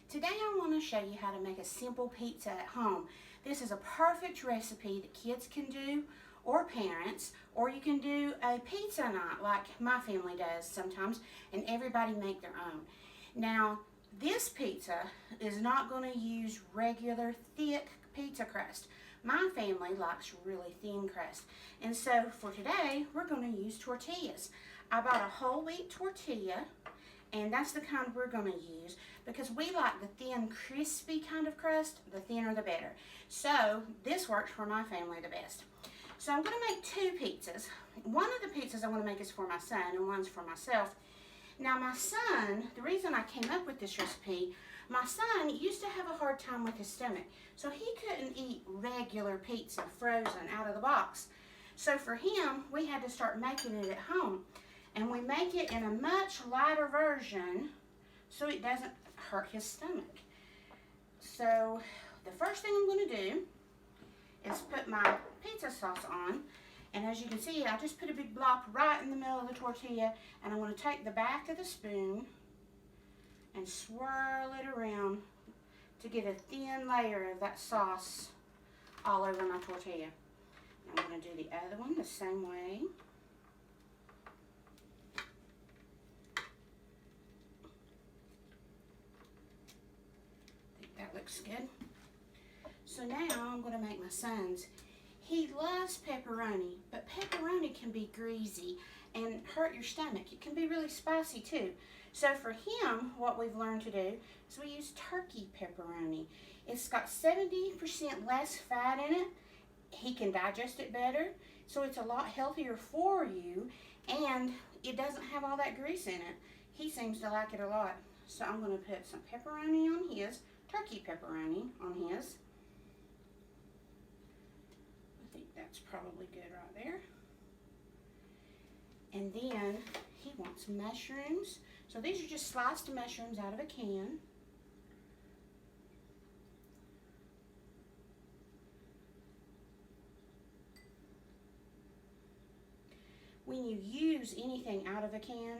Today I want to show you how to make a simple pizza at home. This is a perfect recipe that kids can do, or parents, or you can do a pizza night like my family does sometimes, and everybody make their own. Now, this pizza is not going to use regular thick pizza crust. My family likes really thin crust. And so for today, we're going to use tortillas. I bought a whole wheat tortilla, and that's the kind we're going to use because we like the thin, crispy kind of crust. The thinner the better. So this works for my family the best. So I'm going to make two pizzas. One of the pizzas I want to make is for my son, and one's for myself. Now my son, the reason I came up with this recipe, my son used to have a hard time with his stomach, so he couldn't eat regular pizza frozen out of the box. So for him, we had to start making it at home. And we make it in a much lighter version so it doesn't hurt his stomach. So the first thing I'm going to do is put my pizza sauce on. And as you can see, I just put a big blob right in the middle of the tortilla. And I'm going to take the back of the spoon and swirl it around to get a thin layer of that sauce all over my tortilla. I'm going to do the other one the same way. That looks good. So now I'm going to make my son's. He loves pepperoni, but pepperoni can be greasy and hurt your stomach. It can be really spicy too. So for him, what we've learned to do is we use turkey pepperoni. It's got 70% less fat in it. He can digest it better, so it's a lot healthier for you, and it doesn't have all that grease in it. He seems to like it a lot. So I'm going to put some pepperoni on his. Turkey pepperoni on his. I think that's probably good right there. And then he wants mushrooms. So these are just sliced mushrooms out of a can. When you use anything out of a can,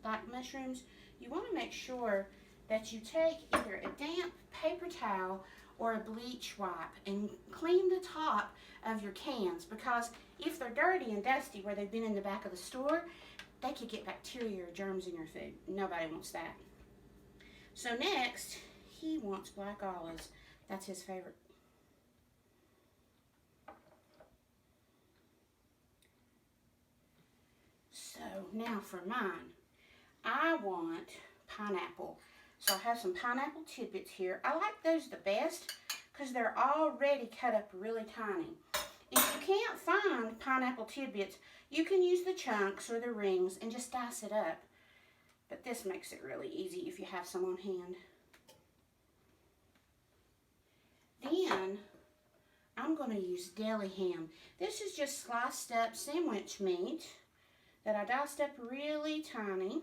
like mushrooms, you want to make sure that you take either a damp paper towel or a bleach wipe and clean the top of your cans, because if they're dirty and dusty where they've been in the back of the store, they could get bacteria or germs in your food. Nobody wants that. So next, he wants black olives. That's his favorite. So now for mine, I want pineapple. So I have some pineapple tidbits here. I like those the best because they're already cut up really tiny. If you can't find pineapple tidbits, you can use the chunks or the rings and just dice it up. But this makes it really easy if you have some on hand. Then I'm going to use deli ham. This is just sliced up sandwich meat that I diced up really tiny.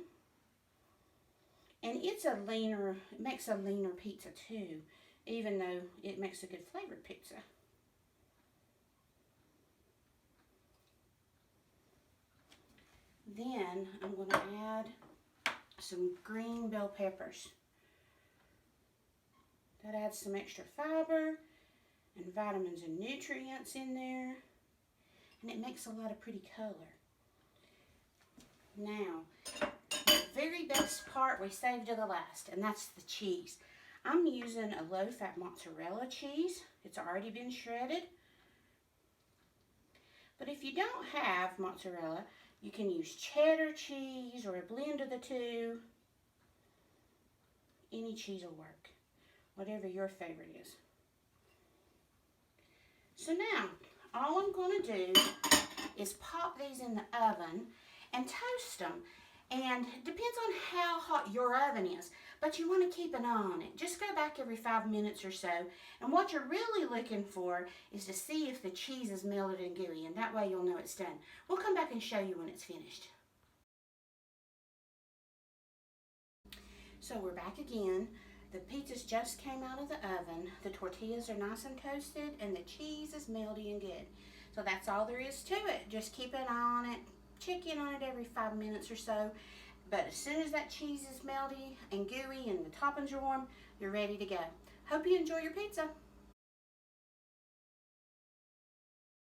And it's a leaner, it makes a leaner pizza too, even though it makes a good flavored pizza. Then I'm going to add some green bell peppers. That adds some extra fiber and vitamins and nutrients in there. And it makes a lot of pretty color. Now, the very best part we saved to the last, and that's the cheese. I'm using a low-fat mozzarella cheese. It's already been shredded. But if you don't have mozzarella, you can use cheddar cheese or a blend of the two. Any cheese will work, whatever your favorite is. So now, all I'm going to do is pop these in the oven and toast them. And it depends on how hot your oven is, but you want to keep an eye on it. Just go back every 5 minutes or so, and what you're really looking for is to see if the cheese is melted and gooey, and that way you'll know it's done. We'll come back and show you when it's finished. So we're back again. The pizzas just came out of the oven. The tortillas are nice and toasted, and the cheese is melty and good. So that's all there is to it. Just keep an eye on it. Check in on it every 5 minutes or so. But as soon as that cheese is melty and gooey and the toppings are warm, you're ready to go. Hope you enjoy your pizza.